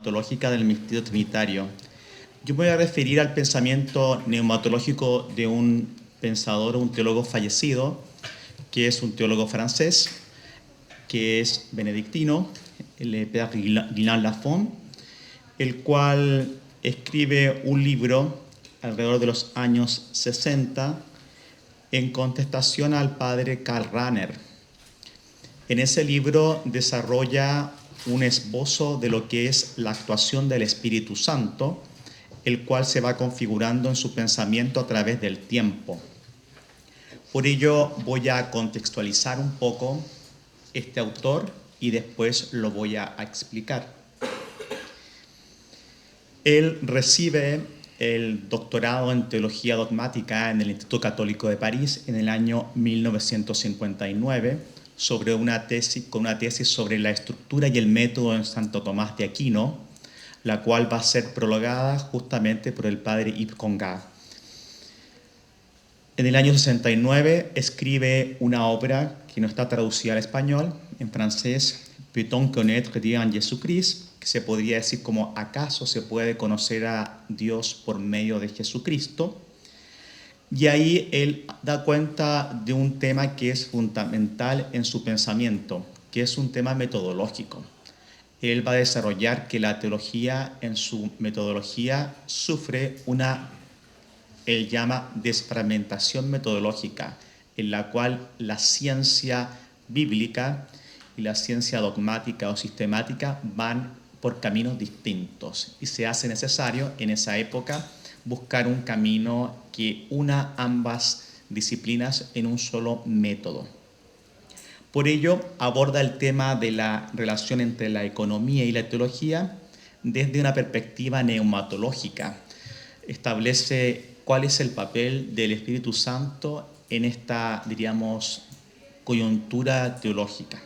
Neumatológica del misterio trinitario. Yo me voy a referir al pensamiento neumatológico de un pensador o un teólogo fallecido, que es un teólogo francés, que es benedictino, el Père Guilain Lafon, el cual escribe un libro alrededor de los años 60 en contestación al padre Karl Rahner. En ese libro desarrolla un esbozo de lo que es la actuación del Espíritu Santo, el cual se va configurando en su pensamiento a través del tiempo. Por ello voy a contextualizar un poco este autor y después lo voy a explicar. Él recibe el doctorado en Teología Dogmática en el Instituto Católico de París en el año 1959 con una tesis sobre la estructura y el método de Santo Tomás de Aquino, la cual va a ser prologada justamente por el padre Yves Congar. En el año 69 escribe una obra que no está traducida al español, en francés, Peut-on connaître Dieu en Jésus-Christ, que se podría decir como ¿acaso se puede conocer a Dios por medio de Jesucristo? Y ahí él da cuenta de un tema que es fundamental en su pensamiento, que es un tema metodológico. Él va a desarrollar que la teología en su metodología sufre él llama desfragmentación metodológica, en la cual la ciencia bíblica y la ciencia dogmática o sistemática van por caminos distintos y se hace necesario en esa época buscar un camino que una ambas disciplinas en un solo método. Por ello, aborda el tema de la relación entre la economía y la teología desde una perspectiva neumatológica. Establece cuál es el papel del Espíritu Santo en esta, diríamos, coyuntura teológica.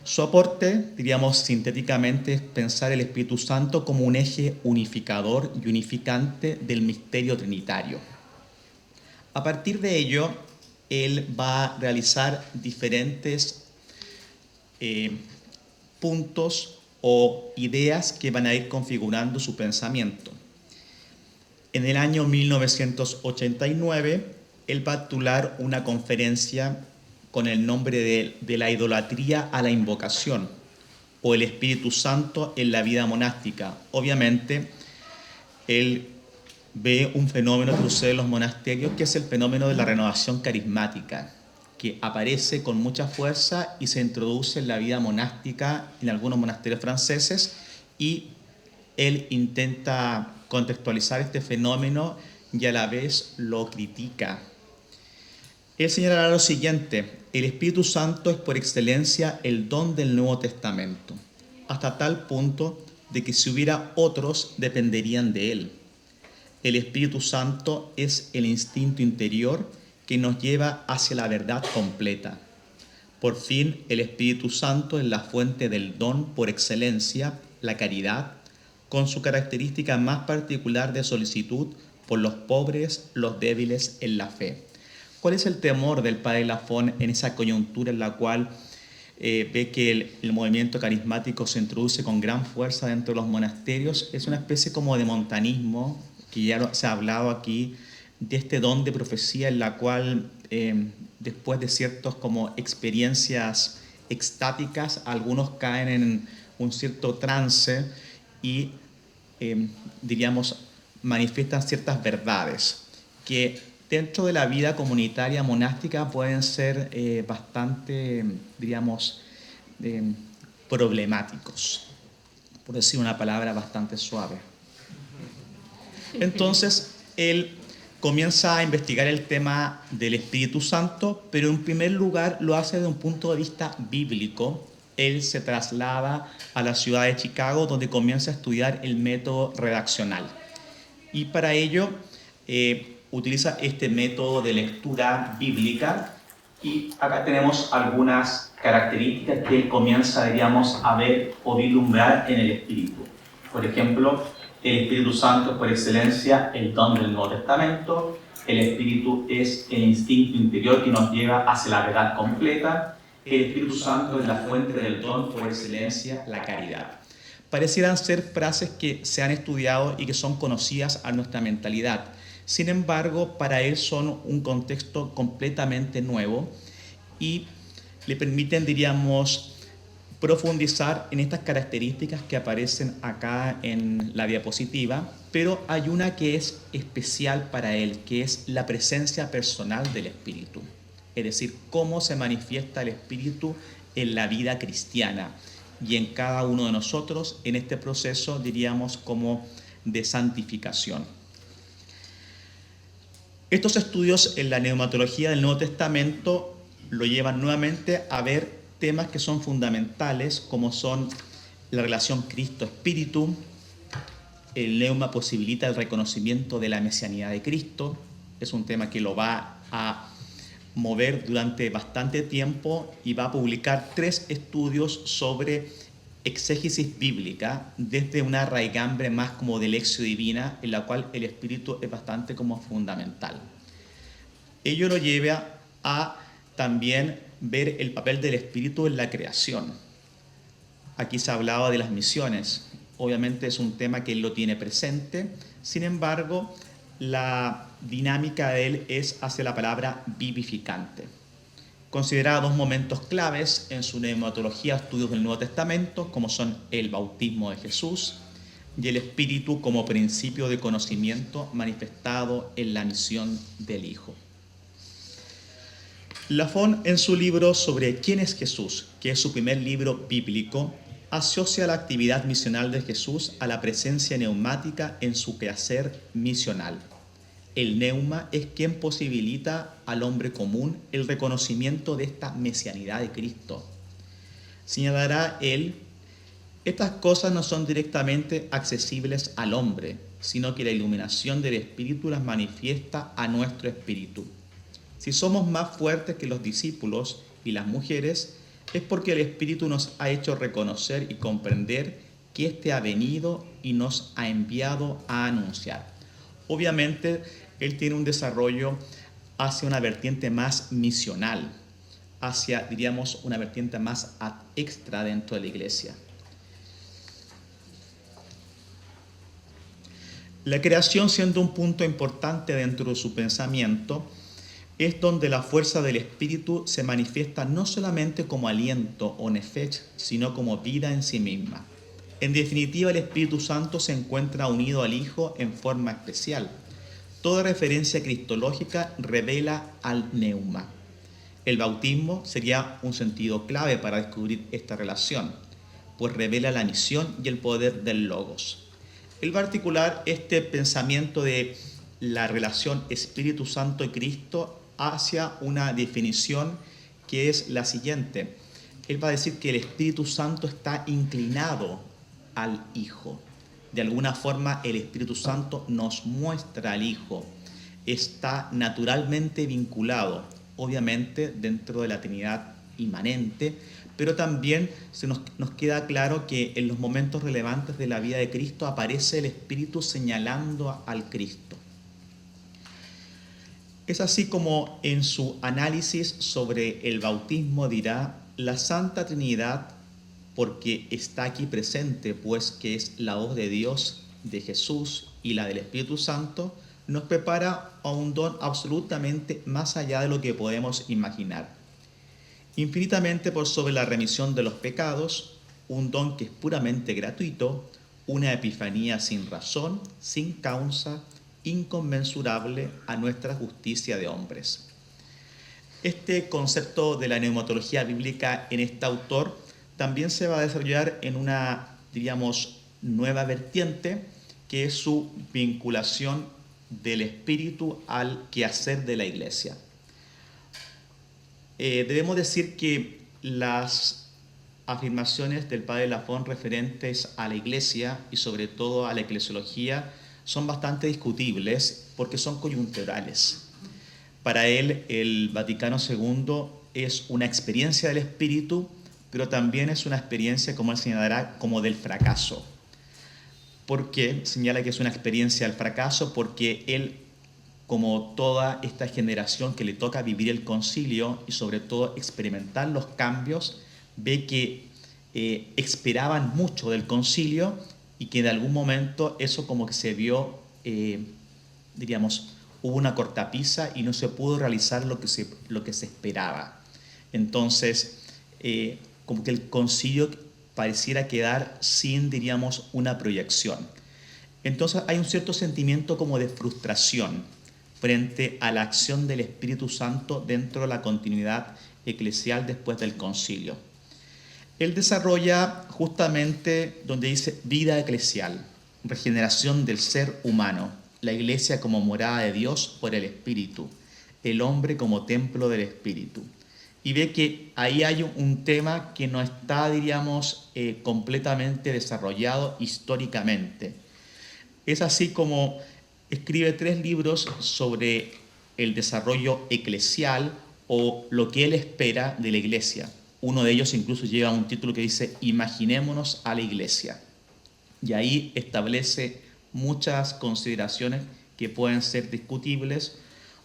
Su aporte, diríamos sintéticamente, es pensar el Espíritu Santo como un eje unificador y unificante del misterio trinitario. A partir de ello, él va a realizar diferentes puntos o ideas que van a ir configurando su pensamiento. En el año 1989, él va a titular una conferencia con el nombre de la idolatría a la invocación o el Espíritu Santo en la vida monástica. Obviamente, él ve un fenómeno que sucede en los monasterios, que es el fenómeno de la renovación carismática, que aparece con mucha fuerza y se introduce en la vida monástica en algunos monasterios franceses, y él intenta contextualizar este fenómeno y a la vez lo critica. Él señalará lo siguiente: el Espíritu Santo es por excelencia el don del Nuevo Testamento, hasta tal punto de que si hubiera otros dependerían de él. El Espíritu Santo es el instinto interior que nos lleva hacia la verdad completa. Por fin, el Espíritu Santo es la fuente del don por excelencia, la caridad, con su característica más particular de solicitud por los pobres, los débiles en la fe. ¿Cuál es el temor del padre Lafon en esa coyuntura en la cual ve que el movimiento carismático se introduce con gran fuerza dentro de los monasterios? Es una especie como de montanismo, que ya se ha hablado aquí, de este don de profecía en la cual después de ciertas como experiencias extáticas, algunos caen en un cierto trance y diríamos manifiestan ciertas verdades que dentro de la vida comunitaria monástica pueden ser bastante, diríamos, problemáticos, por decir una palabra bastante suave. Entonces, él comienza a investigar el tema del Espíritu Santo, pero en primer lugar lo hace desde un punto de vista bíblico. Él se traslada a la ciudad de Chicago, donde comienza a estudiar el método redaccional. Y para ello utiliza este método de lectura bíblica. Y acá tenemos algunas características que él comienza, diríamos, a ver o vislumbrar en el Espíritu. Por ejemplo, el Espíritu Santo es por excelencia el don del Nuevo Testamento. El Espíritu es el instinto interior que nos lleva hacia la verdad completa. El Espíritu Santo es la fuente del don por excelencia, la caridad. Parecieran ser frases que se han estudiado y que son conocidas a nuestra mentalidad. Sin embargo, para él son un contexto completamente nuevo y le permiten, diríamos, profundizar en estas características que aparecen acá en la diapositiva, pero hay una que es especial para él, que es la presencia personal del Espíritu. Es decir, cómo se manifiesta el Espíritu en la vida cristiana y en cada uno de nosotros en este proceso, diríamos, como de santificación. Estos estudios en la neumatología del Nuevo Testamento lo llevan nuevamente a ver temas que son fundamentales, como son la relación Cristo-Espíritu. El neuma posibilita el reconocimiento de la mesianidad de Cristo. Es un tema que lo va a mover durante bastante tiempo y va a publicar 3 estudios sobre exégesis bíblica desde una raigambre más como de lección divina, en la cual el Espíritu es bastante como fundamental. Ello lo lleva a también ver el papel del Espíritu en la creación. Aquí se hablaba de las misiones. Obviamente es un tema que él lo tiene presente. Sin embargo, la dinámica de él es hacia la palabra vivificante. Considera 2 momentos claves en su neumatología, estudios del Nuevo Testamento, como son el bautismo de Jesús y el Espíritu como principio de conocimiento manifestado en la misión del Hijo. Lafon, en su libro sobre quién es Jesús, que es su primer libro bíblico, asocia la actividad misional de Jesús a la presencia neumática en su quehacer misional. El neuma es quien posibilita al hombre común el reconocimiento de esta mesianidad de Cristo. Señalará él, estas cosas no son directamente accesibles al hombre, sino que la iluminación del Espíritu las manifiesta a nuestro espíritu. Si somos más fuertes que los discípulos y las mujeres, es porque el Espíritu nos ha hecho reconocer y comprender que éste ha venido y nos ha enviado a anunciar. Obviamente, él tiene un desarrollo hacia una vertiente más misional, hacia, diríamos, una vertiente más ad extra dentro de la iglesia. La creación, siendo un punto importante dentro de su pensamiento, es donde la fuerza del Espíritu se manifiesta no solamente como aliento o nefesh, sino como vida en sí misma. En definitiva, el Espíritu Santo se encuentra unido al Hijo en forma especial. Toda referencia cristológica revela al neuma. El bautismo sería un sentido clave para descubrir esta relación, pues revela la misión y el poder del Logos. En particular, este pensamiento de la relación Espíritu Santo y Cristo hacia una definición que es la siguiente. Él va a decir que el Espíritu Santo está inclinado al Hijo. De alguna forma, el Espíritu Santo nos muestra al Hijo. Está naturalmente vinculado, obviamente, dentro de la Trinidad inmanente, pero también nos queda claro que en los momentos relevantes de la vida de Cristo aparece el Espíritu señalando al Cristo. Es así como en su análisis sobre el bautismo dirá, la Santa Trinidad, porque está aquí presente, pues que es la voz de Dios, de Jesús y la del Espíritu Santo, nos prepara a un don absolutamente más allá de lo que podemos imaginar. Infinitamente por sobre la remisión de los pecados, un don que es puramente gratuito, una epifanía sin razón, sin causa, inconmensurable a nuestra justicia de hombres. Este concepto de la neumatología bíblica en este autor también se va a desarrollar en una, diríamos, nueva vertiente, que es su vinculación del espíritu al quehacer de la iglesia. Debemos decir que las afirmaciones del padre Lafon referentes a la iglesia y sobre todo a la eclesiología son bastante discutibles porque son coyunturales. Para él, el Vaticano II es una experiencia del espíritu, pero también es una experiencia, como él señalará, como del fracaso. ¿Por qué señala que es una experiencia del fracaso? Porque él, como toda esta generación que le toca vivir el concilio y sobre todo experimentar los cambios, ve que esperaban mucho del concilio y que de algún momento eso como que se vio, diríamos, hubo una cortapisa y no se pudo realizar lo que se esperaba. Entonces, como que el concilio pareciera quedar sin, diríamos, una proyección. Entonces hay un cierto sentimiento como de frustración frente a la acción del Espíritu Santo dentro de la continuidad eclesial después del concilio. Él desarrolla justamente donde dice vida eclesial, regeneración del ser humano, la iglesia como morada de Dios por el Espíritu, el hombre como templo del Espíritu. Y ve que ahí hay un tema que no está, diríamos, completamente desarrollado históricamente. Es así como escribe 3 libros sobre el desarrollo eclesial o lo que él espera de la iglesia. Uno de ellos incluso lleva un título que dice Imaginémonos a la iglesia. Y ahí establece muchas consideraciones que pueden ser discutibles.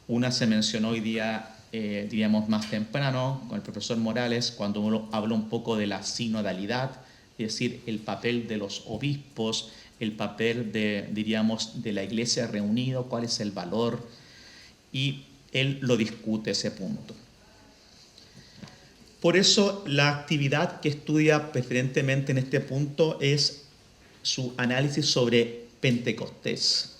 Una se mencionó hoy día, diríamos más temprano, con el profesor Morales, cuando uno habla un poco de la sinodalidad, es decir, el papel de los obispos, el papel de, diríamos, de la iglesia reunida, cuál es el valor, y él lo discute ese punto. Por eso la actividad que estudia preferentemente en este punto es su análisis sobre Pentecostés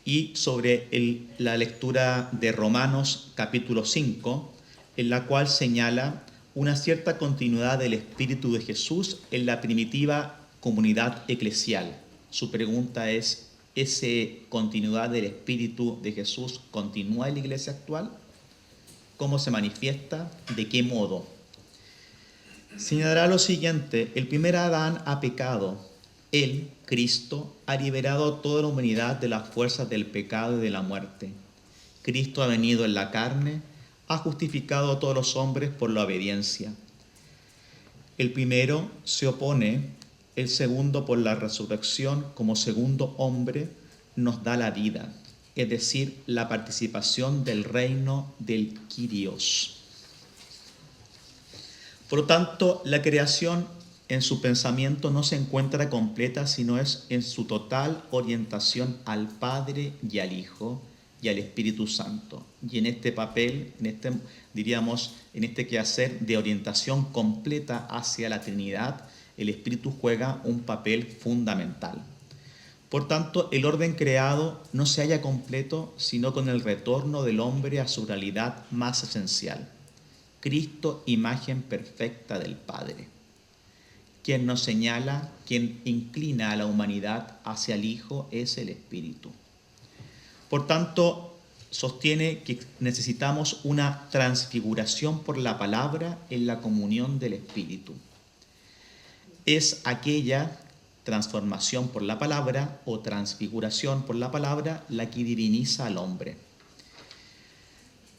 y sobre la lectura de Romanos capítulo 5, en la cual señala una cierta continuidad del Espíritu de Jesús en la primitiva comunidad eclesial. Su pregunta es, ¿esa continuidad del Espíritu de Jesús continúa en la iglesia actual? ¿Cómo se manifiesta? ¿De qué modo? Señalará lo siguiente: el primer Adán ha pecado. Él, Cristo, ha liberado a toda la humanidad de las fuerzas del pecado y de la muerte. Cristo ha venido en la carne, ha justificado a todos los hombres por la obediencia. El primero se opone, el segundo por la resurrección como segundo hombre nos da la vida, es decir, la participación del reino del Kyrios. Por lo tanto, la creación en su pensamiento no se encuentra completa, sino es en su total orientación al Padre y al Hijo y al Espíritu Santo. Y en este papel, diríamos, en este quehacer de orientación completa hacia la Trinidad, el Espíritu juega un papel fundamental. Por tanto, el orden creado no se halla completo, sino con el retorno del hombre a su realidad más esencial. Cristo, imagen perfecta del Padre. Quien nos señala, quien inclina a la humanidad hacia el Hijo es el Espíritu. Por tanto, sostiene que necesitamos una transfiguración por la palabra en la comunión del Espíritu. Es aquella transformación por la palabra o transfiguración por la palabra la que diviniza al hombre.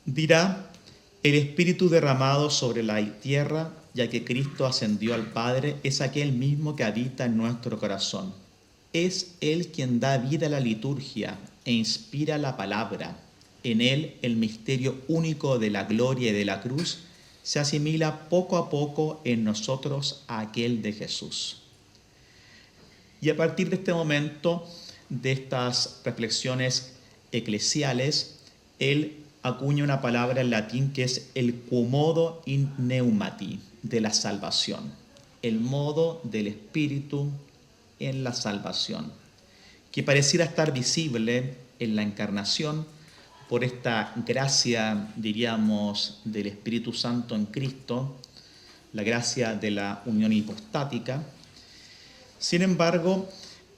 Dirá, el Espíritu derramado sobre la tierra, ya que Cristo ascendió al Padre, es aquel mismo que habita en nuestro corazón. Es Él quien da vida a la liturgia e inspira la palabra. En Él el misterio único de la gloria y de la cruz se asimila poco a poco en nosotros a aquel de Jesús. Y a partir de este momento, de estas reflexiones eclesiales, él acuña una palabra en latín que es el quomodo in pneumati, de la salvación, el modo del Espíritu en la salvación, que pareciera estar visible en la encarnación por esta gracia, diríamos, del Espíritu Santo en Cristo, la gracia de la unión hipostática. Sin embargo,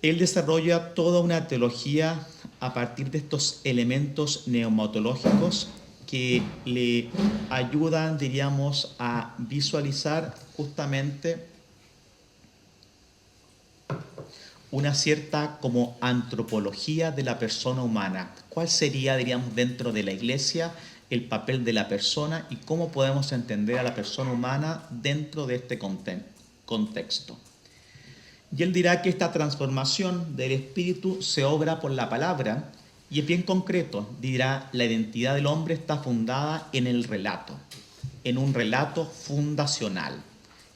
él desarrolla toda una teología a partir de estos elementos neumatológicos que le ayudan, diríamos, a visualizar justamente una cierta como antropología de la persona humana. ¿Cuál sería, diríamos, dentro de la Iglesia el papel de la persona y cómo podemos entender a la persona humana dentro de este contexto? Y él dirá que esta transformación del espíritu se obra por la palabra y es bien concreto. Dirá, la identidad del hombre está fundada en el relato, en un relato fundacional.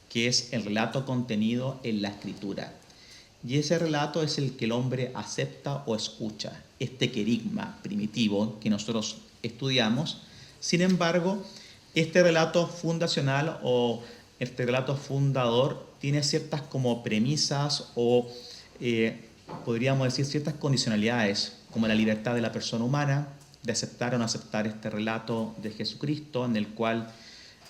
que es el relato contenido en la Escritura. Y ese relato es el que el hombre acepta o escucha, este querigma primitivo que nosotros estudiamos. Sin embargo, este relato fundacional o este relato fundador tiene ciertas como premisas o podríamos decir ciertas condicionalidades, como la libertad de la persona humana, de aceptar o no aceptar este relato de Jesucristo, en el cual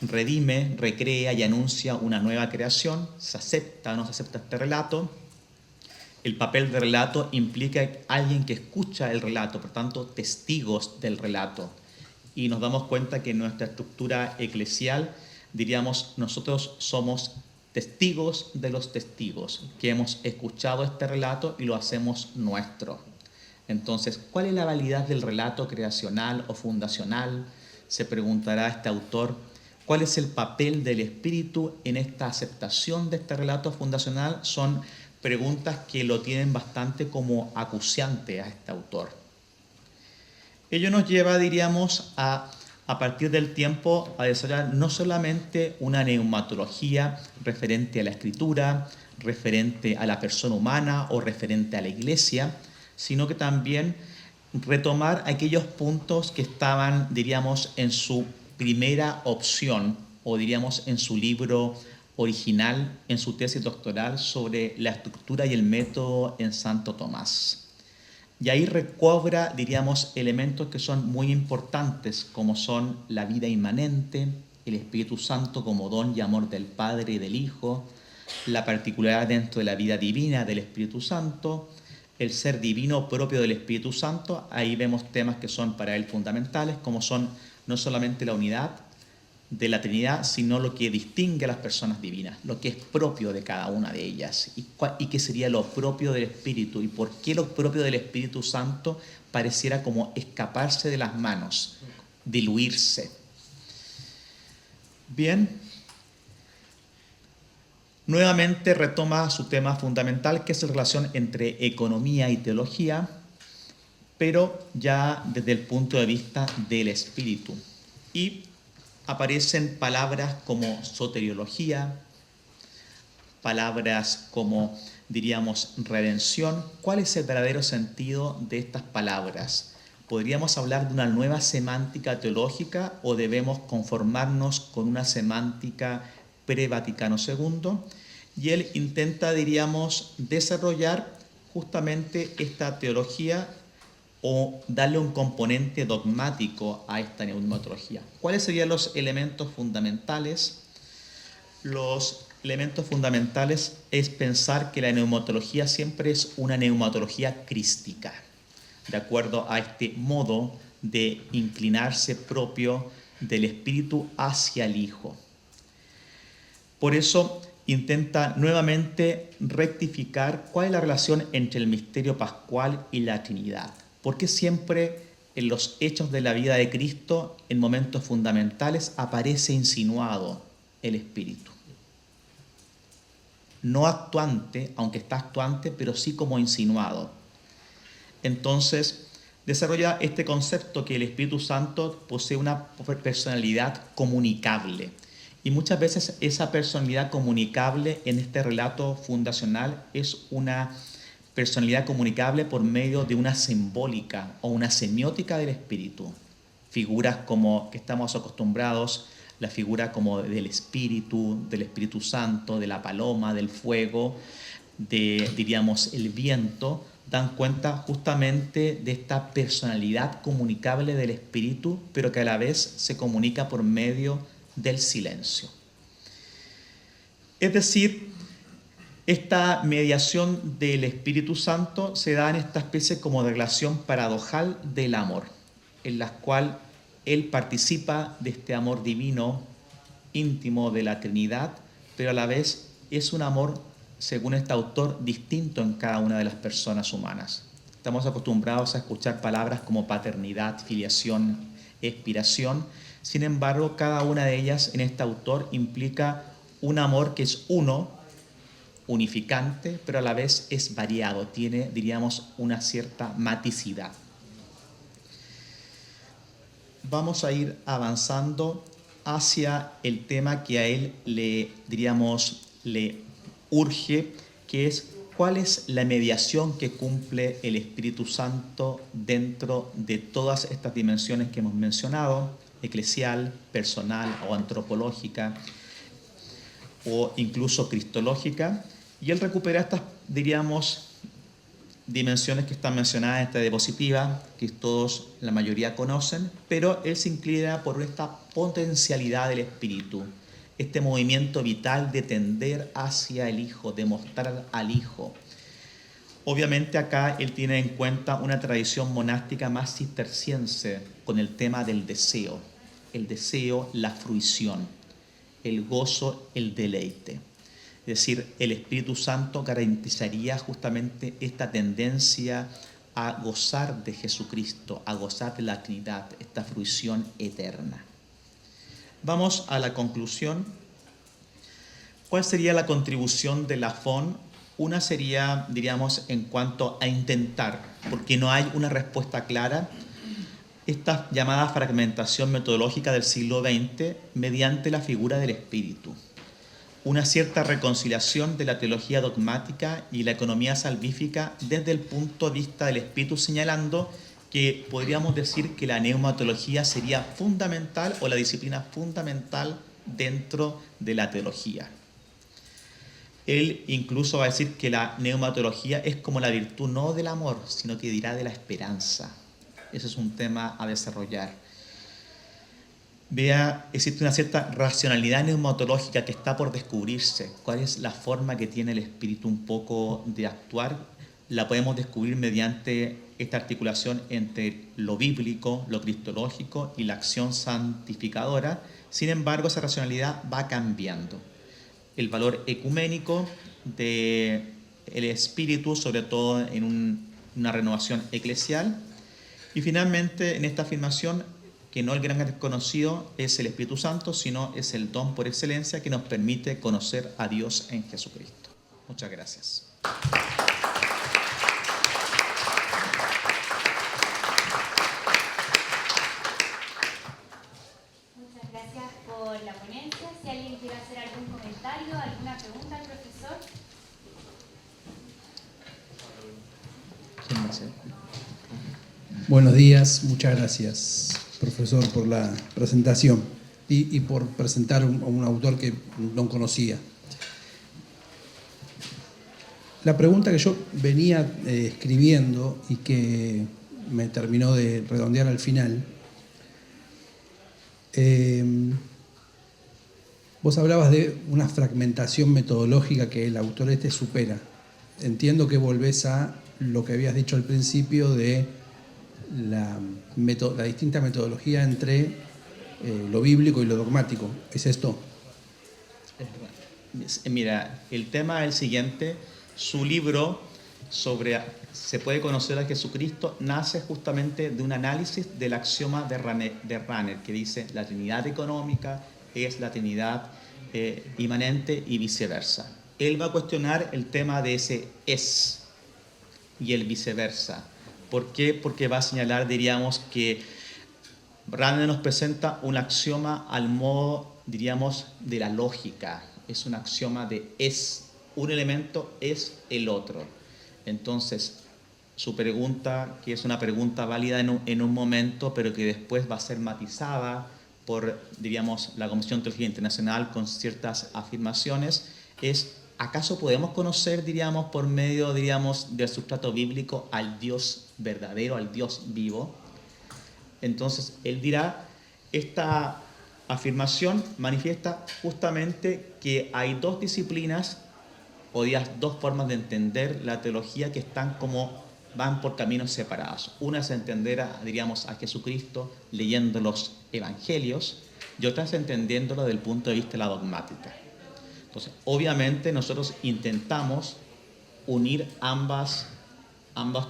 redime, recrea y anuncia una nueva creación. Se acepta o no se acepta este relato. El papel de relato implica alguien que escucha el relato, por tanto, testigos del relato. Y nos damos cuenta que en nuestra estructura eclesial, diríamos, nosotros somos testigos de los testigos, que hemos escuchado este relato y lo hacemos nuestro. Entonces, ¿cuál es la validez del relato creacional o fundacional? Se preguntará este autor. ¿Cuál es el papel del Espíritu en esta aceptación de este relato fundacional? Son preguntas que lo tienen bastante como acuciante a este autor. Ello nos lleva, diríamos, a partir del tiempo, a desarrollar no solamente una neumatología referente a la Escritura, referente a la persona humana o referente a la Iglesia, sino que también retomar aquellos puntos que estaban, diríamos, en su primera opción o diríamos en su libro original, en su tesis doctoral sobre la estructura y el método en Santo Tomás. Y ahí recobra, diríamos, elementos que son muy importantes, como son la vida inmanente, el Espíritu Santo como don y amor del Padre y del Hijo, la particularidad dentro de la vida divina del Espíritu Santo, el ser divino propio del Espíritu Santo. Ahí vemos temas que son para él fundamentales, como son no solamente la unidad de la Trinidad, sino lo que distingue a las personas divinas, lo que es propio de cada una de ellas, y qué sería lo propio del Espíritu, y por qué lo propio del Espíritu Santo pareciera como escaparse de las manos, diluirse. Bien, nuevamente retoma su tema fundamental, que es la relación entre economía y teología, pero ya desde el punto de vista del Espíritu. Y aparecen palabras como soteriología, palabras como, diríamos, redención. ¿Cuál es el verdadero sentido de estas palabras? ¿Podríamos hablar de una nueva semántica teológica o debemos conformarnos con una semántica pre-Vaticano II? Y él intenta, diríamos, desarrollar justamente esta teología o darle un componente dogmático a esta neumatología. ¿Cuáles serían los elementos fundamentales? Los elementos fundamentales es pensar que la neumatología siempre es una neumatología crística, de acuerdo a este modo de inclinarse propio del Espíritu hacia el Hijo. Por eso intenta nuevamente rectificar cuál es la relación entre el misterio pascual y la Trinidad. ¿Por qué siempre en los hechos de la vida de Cristo, en momentos fundamentales, aparece insinuado el Espíritu? No actuante, aunque está actuante, pero sí como insinuado. Entonces, desarrolla este concepto que el Espíritu Santo posee una personalidad comunicable. Y muchas veces esa personalidad comunicable en este relato fundacional es una personalidad comunicable por medio de una simbólica o una semiótica del Espíritu. Figuras como que estamos acostumbrados, la figura como del Espíritu Santo, de la paloma, del fuego, de, diríamos, el viento, dan cuenta justamente de esta personalidad comunicable del Espíritu, pero que a la vez se comunica por medio del silencio. Es decir, esta mediación del Espíritu Santo se da en esta especie como de relación paradojal del amor, en la cual Él participa de este amor divino, íntimo de la Trinidad, pero a la vez es un amor, según este autor, distinto en cada una de las personas humanas. Estamos acostumbrados a escuchar palabras como paternidad, filiación, expiración. Sin embargo, cada una de ellas en este autor implica un amor que es uno, unificante, pero a la vez es variado, tiene, diríamos, una cierta maticidad. Vamos a ir avanzando hacia el tema que a él le urge, que es cuál es la mediación que cumple el Espíritu Santo dentro de todas estas dimensiones que hemos mencionado, eclesial, personal o antropológica, o incluso cristológica, y él recupera estas, dimensiones que están mencionadas en esta diapositiva, que todos, la mayoría conocen, pero él se inclina por esta potencialidad del Espíritu, este movimiento vital de tender hacia el Hijo, de mostrar al Hijo. Obviamente acá él tiene en cuenta una tradición monástica más cisterciense con el tema del deseo. El deseo, la fruición, el gozo, el deleite. Es decir, el Espíritu Santo garantizaría justamente esta tendencia a gozar de Jesucristo, a gozar de la Trinidad, esta fruición eterna. Vamos a la conclusión. ¿Cuál sería la contribución de Lafon? Una sería, en cuanto a intentar, porque no hay una respuesta clara, esta llamada fragmentación metodológica del siglo XX mediante la figura del Espíritu. Una cierta reconciliación de la teología dogmática y la economía salvífica desde el punto de vista del Espíritu, señalando que podríamos decir que la neumatología sería fundamental, o la disciplina fundamental dentro de la teología. Él incluso va a decir que la neumatología es como la virtud no del amor, sino que dirá de la esperanza. Ese es un tema a desarrollar. Existe una cierta racionalidad neumatológica que está por descubrirse. ¿Cuál es la forma que tiene el Espíritu un poco de actuar? La podemos descubrir mediante esta articulación entre lo bíblico, lo cristológico y la acción santificadora. Sin embargo, esa racionalidad va cambiando. El valor ecuménico del Espíritu, sobre todo en una renovación eclesial. Y finalmente, en esta afirmación, que no el gran desconocido es el Espíritu Santo, sino es el don por excelencia que nos permite conocer a Dios en Jesucristo. Muchas gracias. Muchas gracias por la ponencia. Si alguien quiere hacer algún comentario, alguna pregunta al profesor. ¿Quién va a ser? Buenos días, muchas gracias, profesor, por la presentación y por presentar a un autor que no conocía. La pregunta que yo venía escribiendo y que me terminó de redondear al final, vos hablabas de una fragmentación metodológica que el autor supera. Entiendo que volvés a lo que habías dicho al principio de la distinta metodología entre lo bíblico y lo dogmático. ¿Es esto? Mira, el tema es el siguiente. Su libro sobre se puede conocer a Jesucristo nace justamente de un análisis del axioma de Rahner, que dice la Trinidad económica es la Trinidad inmanente y viceversa. Él va a cuestionar el tema de ese es y el viceversa. ¿Por qué? Porque va a señalar, que Rahner nos presenta un axioma al modo, de la lógica. Es un axioma de es, un elemento es el otro. Entonces, su pregunta, que es una pregunta válida en un momento, pero que después va a ser matizada por, la Comisión Teológica Internacional con ciertas afirmaciones, es: ¿acaso podemos conocer, por medio, del sustrato bíblico al Dios verdadero, al Dios vivo? Entonces, él dirá, esta afirmación manifiesta justamente que hay dos disciplinas o dos formas de entender la teología que van por caminos separados. Una es entender a Jesucristo leyendo los evangelios, y otra es entendiéndolo desde el punto de vista de la dogmática. Entonces, obviamente nosotros intentamos unir ambos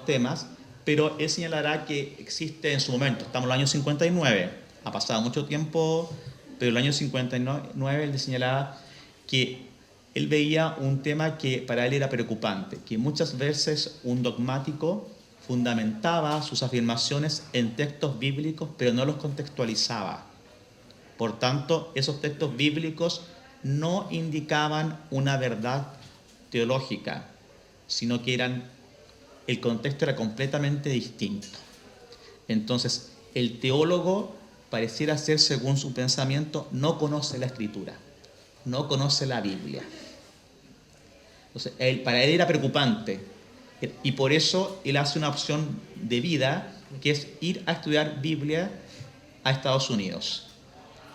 temas, pero él señalará que existe en su momento, estamos en el año 59, ha pasado mucho tiempo, pero en el año 59 él señalaba que él veía un tema que para él era preocupante, que muchas veces un dogmático fundamentaba sus afirmaciones en textos bíblicos, pero no los contextualizaba. Por tanto, esos textos bíblicos no indicaban una verdad teológica, sino que el contexto era completamente distinto. Entonces, el teólogo pareciera ser, según su pensamiento, no conoce la Escritura, no conoce la Biblia. Entonces, para él era preocupante, y por eso él hace una opción de vida, que es ir a estudiar Biblia a Estados Unidos.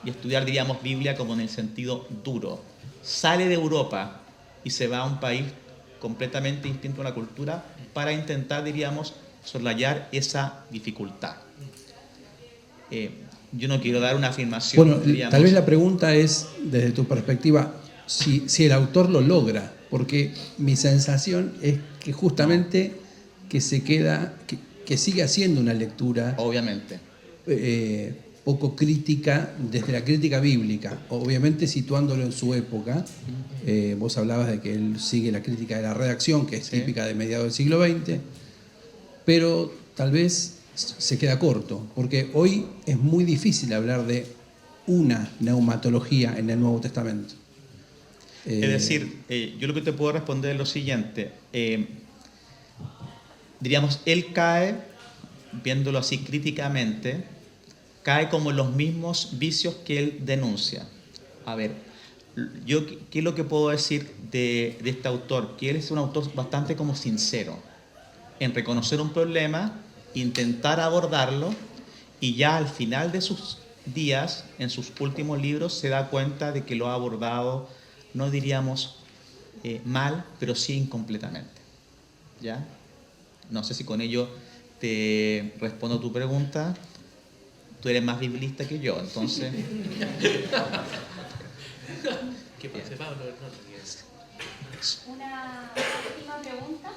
Y estudiar, diríamos, Biblia como en el sentido duro. Sale de Europa y se va a un país completamente distinto a la cultura para intentar, diríamos, soslayar esa dificultad. Yo no quiero dar una afirmación. Bueno, diríamos, tal vez la pregunta es, desde tu perspectiva, si el autor lo logra, porque mi sensación es que justamente que se queda, que sigue haciendo una lectura obviamente. poco crítica desde la crítica bíblica, obviamente situándolo en su época. Vos hablabas de que él sigue la crítica de la redacción, que es típica de mediados del siglo XX, pero tal vez se queda corto, porque hoy es muy difícil hablar de una neumatología en el Nuevo Testamento. Es decir, yo lo que te puedo responder es lo siguiente. Diríamos, él cae, viéndolo así críticamente, cae como en los mismos vicios que él denuncia. A ver, yo ¿qué es lo que puedo decir de este autor? Que él es un autor bastante como sincero en reconocer un problema, intentar abordarlo, y ya al final de sus días, en sus últimos libros, se da cuenta de que lo ha abordado, no diríamos mal, pero sí incompletamente. ¿Ya? No sé si con ello te respondo tu pregunta. Tú eres más biblista que yo, entonces... ¿Qué pasa, Pablo? Una última pregunta.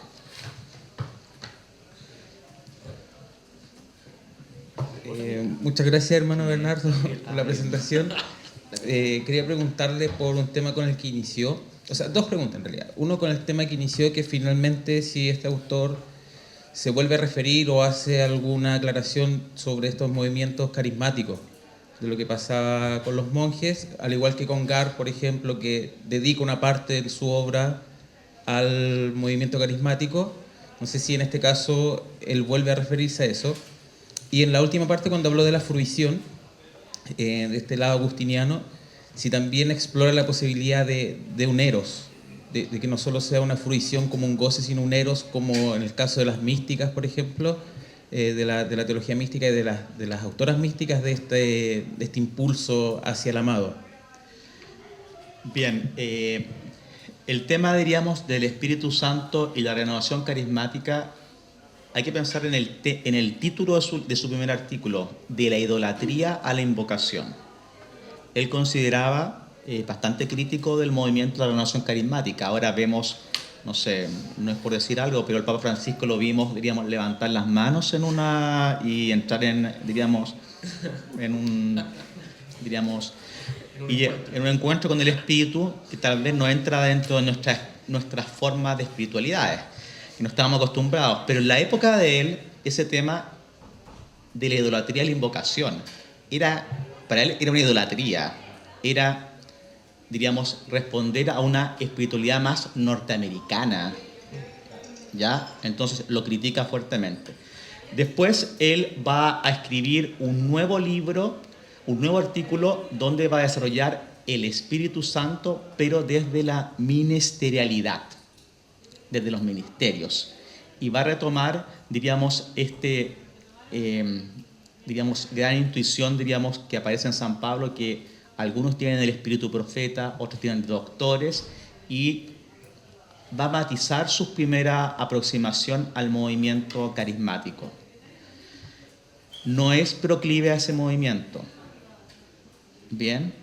Muchas gracias, hermano Bernardo, por la presentación. Quería preguntarle por un tema con el que inició, o sea, dos preguntas en realidad. Uno con el tema que inició, que finalmente si este autor se vuelve a referir o hace alguna aclaración sobre estos movimientos carismáticos, de lo que pasaba con los monjes, al igual que con Gar, por ejemplo, que dedica una parte de su obra al movimiento carismático. No sé si en este caso él vuelve a referirse a eso. Y en la última parte, cuando habló de la fruición, de este lado agustiniano, si también explora la posibilidad de un eros, de que no solo sea una fruición como un goce, sino un eros, como en el caso de las místicas, por ejemplo, de la teología mística y de las autoras místicas, de este impulso hacia el amado. Bien, el tema, diríamos, del Espíritu Santo y la renovación carismática, hay que pensar en el título de su primer artículo, de la idolatría a la invocación. Él consideraba bastante crítico del movimiento de la renovación carismática. Ahora vemos, no sé, no es por decir algo, pero el Papa Francisco lo vimos, diríamos, levantar las manos y entrar en un encuentro con el Espíritu que tal vez no entra dentro de nuestras formas de espiritualidades, que no estábamos acostumbrados. Pero en la época de él, ese tema de la idolatría a la invocación, para él era una idolatría, era, diríamos, responder a una espiritualidad más norteamericana, ¿ya? Entonces lo critica fuertemente. Después él va a escribir un nuevo libro, un nuevo artículo, donde va a desarrollar el Espíritu Santo, pero desde la ministerialidad, desde los ministerios. Y va a retomar, diríamos, gran intuición, diríamos, que aparece en San Pablo, que algunos tienen el espíritu profeta, otros tienen doctores, y va a matizar su primera aproximación al movimiento carismático. No es proclive a ese movimiento, bien,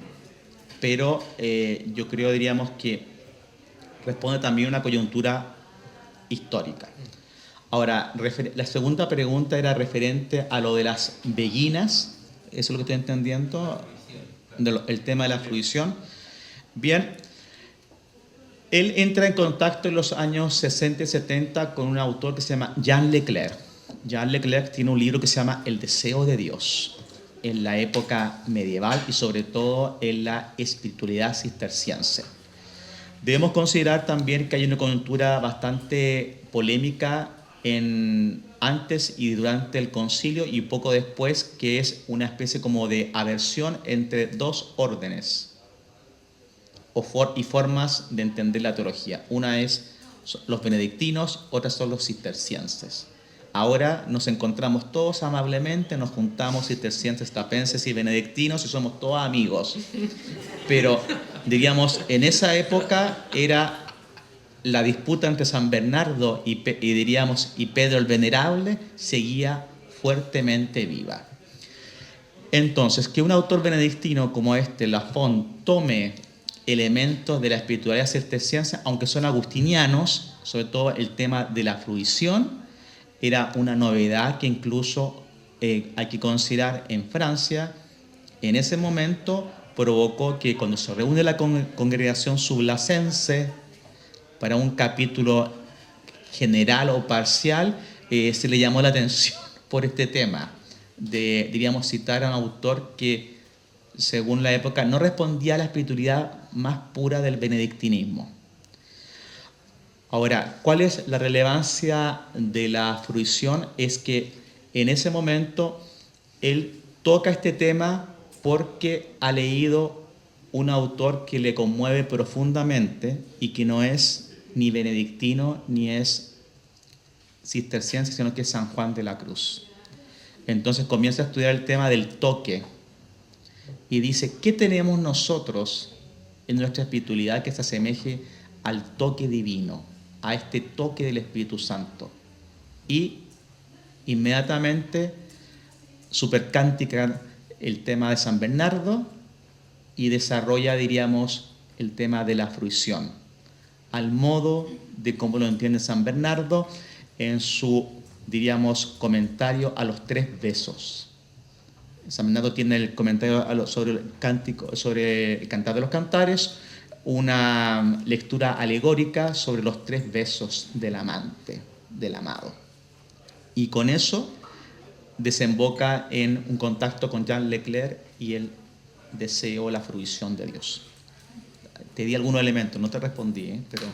pero yo creo, diríamos, que responde también a una coyuntura histórica. Ahora, la segunda pregunta era referente a lo de las beguinas. ¿Eso es lo que estoy entendiendo? El tema de la fruición. Bien, él entra en contacto en los años 60 y 70 con un autor que se llama Jean Leclerc. Jean Leclerc tiene un libro que se llama El deseo de Dios. en la época medieval y sobre todo en la espiritualidad cisterciense. Debemos considerar también que hay una coyuntura bastante polémica antes y durante el concilio y poco después, que es una especie como de aversión entre dos órdenes y formas de entender la teología. Una es los benedictinos, otras son los cistercienses. Ahora nos encontramos todos amablemente, nos juntamos cistercienses, tapenses y benedictinos y somos todos amigos. Pero, diríamos, en esa época era la disputa entre San Bernardo y Pedro el Venerable seguía fuertemente viva. Entonces, que un autor benedictino como Lafont, tome elementos de la espiritualidad cisterciense, aunque son agustinianos, sobre todo el tema de la fruición, era una novedad que incluso hay que considerar en Francia. En ese momento provocó que cuando se reúne la congregación sublacense para un capítulo general o parcial, se le llamó la atención por este tema de, diríamos, citar a un autor que, según la época, no respondía a la espiritualidad más pura del benedictinismo. Ahora, ¿cuál es la relevancia de la fruición? Es que en ese momento él toca este tema porque ha leído un autor que le conmueve profundamente y que no es ni benedictino ni es cisterciense, sino que es San Juan de la Cruz. Entonces comienza a estudiar el tema del toque y dice, ¿qué tenemos nosotros en nuestra espiritualidad que se asemeje al toque divino, a este toque del Espíritu Santo? Y inmediatamente supercántica el tema de San Bernardo y desarrolla, diríamos, el tema de la fruición, al modo de cómo lo entiende San Bernardo en su, diríamos, comentario a los 3 besos. San Bernardo tiene el comentario sobre el cántico, sobre el Cantar de los Cantares, una lectura alegórica sobre los 3 besos del amante, del amado. Y con eso desemboca en un contacto con Jean Leclerc y el deseo, la fruición de Dios. Te di algunos elementos, no te respondí, pero...